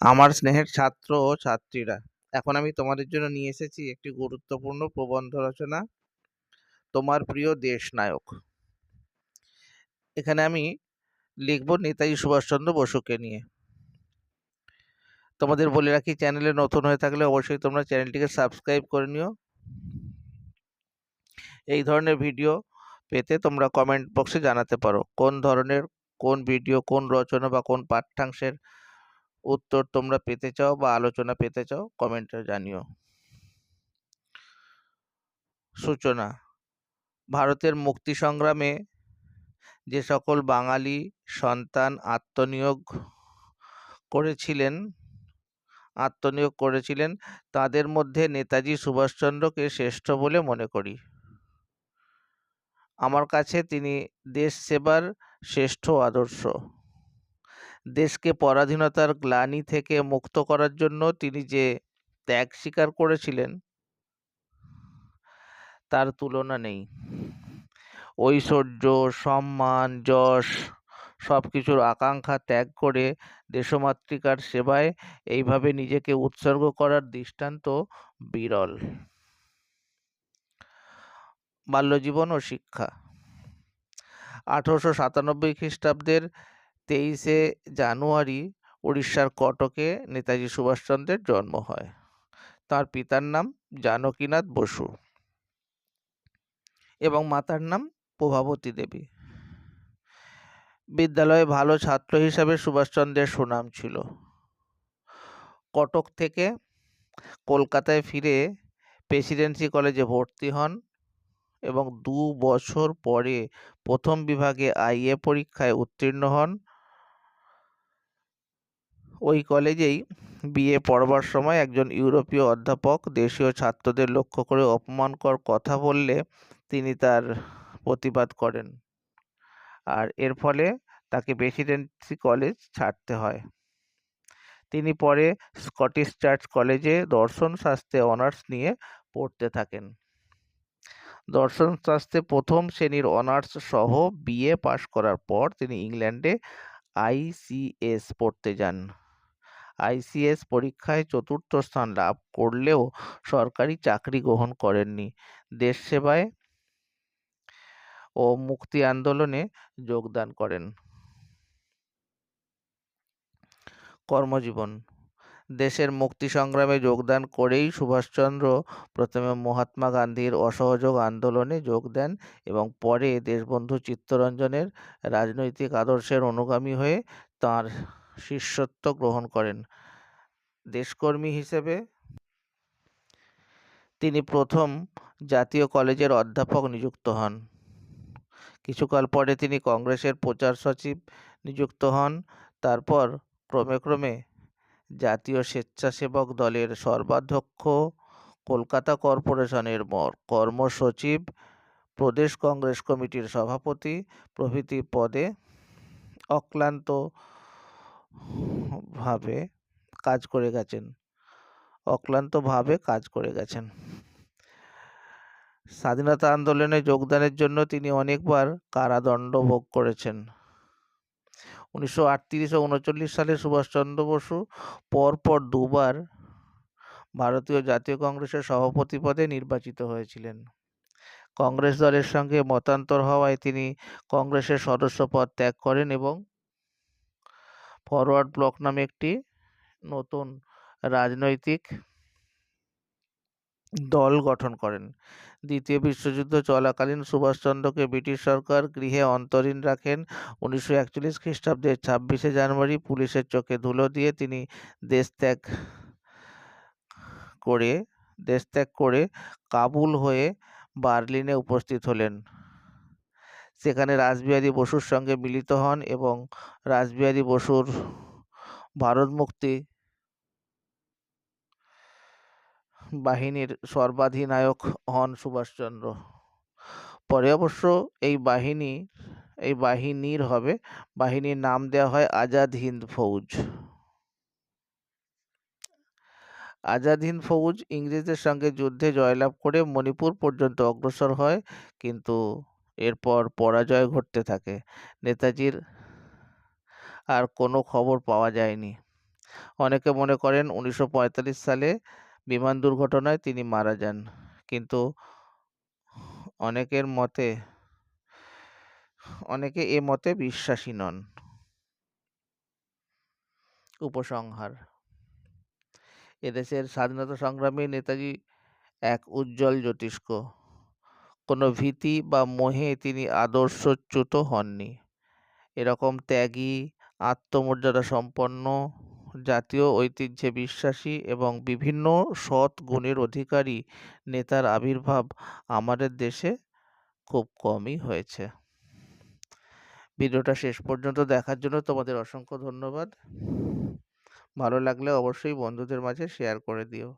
আমার স্নেহের ছাত্র ও ছাত্রীরা, এখন আমি তোমাদের জন্য নিয়ে এসেছি একটি গুরুত্বপূর্ণ প্রবন্ধ রচনা, তোমার প্রিয় দেশ নায়ক। এখানে আমি লিখব নেতাজি সুভাষচন্দ্র বসুকে নিয়ে। তোমাদের বলে রাখি, চ্যানেলে নতুন হয়ে থাকলে অবশ্যই তোমরা চ্যানেলটিকে সাবস্ক্রাইব করে নিও। এই ধরনের ভিডিও পেতে তোমরা কমেন্ট বক্সে জানাতে পারো কোন ধরনের, কোন ভিডিও, কোন রচনা বা কোন পাঠ্যাংশের উত্তর তোমরা পেতে চাও বা আলোচনা পেতে চাও, কমেন্টে জানিও। সূচনা। ভারতের মুক্তি সংগ্রামে যে সকল বাঙালি সন্তান আত্মনিয়োগ করেছিলেন তাদের মধ্যে নেতাজি সুভাষচন্দ্রকে শ্রেষ্ঠ বলে মনে করি। আমার কাছে তিনি দেশ সেবার শ্রেষ্ঠ আদর্শ। দেশকে পরাধীনতার গ্লানি থেকে মুক্ত করার জন্য তিনি যে ত্যাগ স্বীকার করেছিলেন তার তুলনা নেই। ঐশ্বর্য, সম্মান, যশ সবকিছুর আকাঙ্ক্ষা ত্যাগ করে দেশমাতৃকার সেবায় এইভাবে নিজেকে উৎসর্গ করার দৃষ্টান্ত বিরল। বাল্যজীবন ও শিক্ষা। 1897 খ্রিস্টাব্দের 23শে জানুয়ারি উড়িষ্যার কটকে নেতাজি সুভাষচন্দ্রের জন্ম হয়। তার পিতার নাম জানকীনাথ বসু এবং মাতার নাম প্রভাবতী দেবী। বিদ্যালয়ে ভালো ছাত্র হিসাবে সুভাষচন্দ্রের সুনাম ছিল। কটক থেকে কলকাতায় ফিরে প্রেসিডেন্সি কলেজে ভর্তি হন এবং 2 বছর পরে প্রথম বিভাগে আইএ পরীক্ষায় উত্তীর্ণ হন। ওই কলেজেই বিএ পড়বার সময় একজন ইউরোপীয় অধ্যাপক দেশীয় ছাত্রদের লক্ষ্য করে অপমানকর কথা বললে তিনি তার প্রতিবাদ করেন, আর এর ফলে তাকে প্রেসিডেন্সি কলেজ ছাড়তে হয়। তিনি পরে স্কটিশ চার্চ কলেজে দর্শন শাস্ত্রে অনার্স নিয়ে পড়তে থাকেন। দর্শন শাস্ত্রে প্রথম শ্রেণীর অনার্স সহ বিএ পাশ করার পর তিনি ইংল্যান্ডে আইসিএস পড়তে যান। আইসিএস পরীক্ষায় 4র্থ স্থান লাভ করলেও সরকারি চাকরি গ্রহণ করেননি। দেশ সেবায় ও মুক্তি আন্দোলনে যোগদান করেন। কর্মজীবন। দেশের মুক্তি সংগ্রামে যোগদান করেই সুভাষচন্দ্র প্রথমে মহাত্মা গান্ধীর অসহযোগ আন্দোলনে যোগ দেন এবং পরে দেশবন্ধু চিত্তরঞ্জনের রাজনৈতিক আদর্শের অনুগামী হয়ে তাঁর শিষ্যত্ব গ্রহণ করেন। দেশকর্মী হিসেবে তিনি প্রথম জাতীয় কলেজের অধ্যাপক নিযুক্ত হন। কিছুকাল পরে তিনি কংগ্রেসের প্রচার সচিব নিযুক্ত হন। তারপর ক্রমে ক্রমে জাতীয় স্বেচ্ছাসেবক দলের সর্বাধ্যক্ষ, কলকাতা কর্পোরেশনের কর্মসচিব, প্রদেশ কংগ্রেস কমিটির সভাপতি প্রভৃতি পদে অক্লান্তভাবে কাজ করে গেছেন। স্বাধীনতা আন্দোলনে যোগদানের জন্য তিনি অনেকবার কারাদণ্ড ভোগ করেছেন। 1938 ও 1939 সালে সুভাষচন্দ্র বসু পরপর 2বার ভারতীয় জাতীয় কংগ্রেসের সভাপতি পদে নির্বাচিত হয়েছিলেন। কংগ্রেস দলের সঙ্গে মতান্তর হওয়ায় তিনি কংগ্রেসের সদস্য পদ ত্যাগ করেন এবং ফরওয়ার্ড ব্লক নামে একটি নতুন রাজনৈতিক দল গঠন করেন। দ্বিতীয় বিশ্বযুদ্ধ চলাকালীন সুভাষচন্দ্রকে ব্রিটিশ সরকার গৃহে অন্তরীণ রাখেন। 1941 খ্রিস্টাব্দের 26শে জানুয়ারি পুলিশের চোখে ধুলো দিয়ে তিনি দেশত্যাগ করে কাবুল হয়ে বার্লিনে উপস্থিত হলেন। সেখানে রাসবিহারী বসুর সঙ্গে মিলিত হন এবং রাসবিহারী বসুর ভারত মুক্তি বাহিনীর সর্বাধিনায়ক হন সুভাষচন্দ্র। পরে অবশ্য এই বাহিনীর নাম দেওয়া হয় আজাদ হিন্দ ফৌজ। আজাদ হিন্দ ফৌজ ইংরেজদের সঙ্গে যুদ্ধে জয়লাভ করে মণিপুর পর্যন্ত অগ্রসর হয়, কিন্তু এরপর পরাজয় ঘটতে থাকে। নেতাজির আর কোনো খবর পাওয়া যায়নি। অনেকে মনে করেন 1945 সালে বিমান দুর্ঘটনায় তিনি মারা যান, কিন্তু অনেকের মতে অনেকে এ মতে বিশ্বাসী নন। উপসংহার: এদেশের স্বাধীনতা সংগ্রামী নেতাজি এক উজ্জ্বল জ্যোতিষ্ক। কোনো ভীতি বা মোহে তিনি আদর্শচ্যুত হননি। এরকম ত্যাগী, আত্মমর্যাদা সম্পন্ন, জাতীয় ঐতিহ্যে বিশ্বাসী এবং বিভিন্ন সৎ গুণের অধিকারী নেতার আবির্ভাব আমাদের দেশে খুব কমই হয়েছে। ভিডিওটা শেষ পর্যন্ত দেখার জন্য তোমাদের অসংখ্য ধন্যবাদ। ভালো লাগলে অবশ্যই বন্ধুদের মাঝে শেয়ার করে দিও।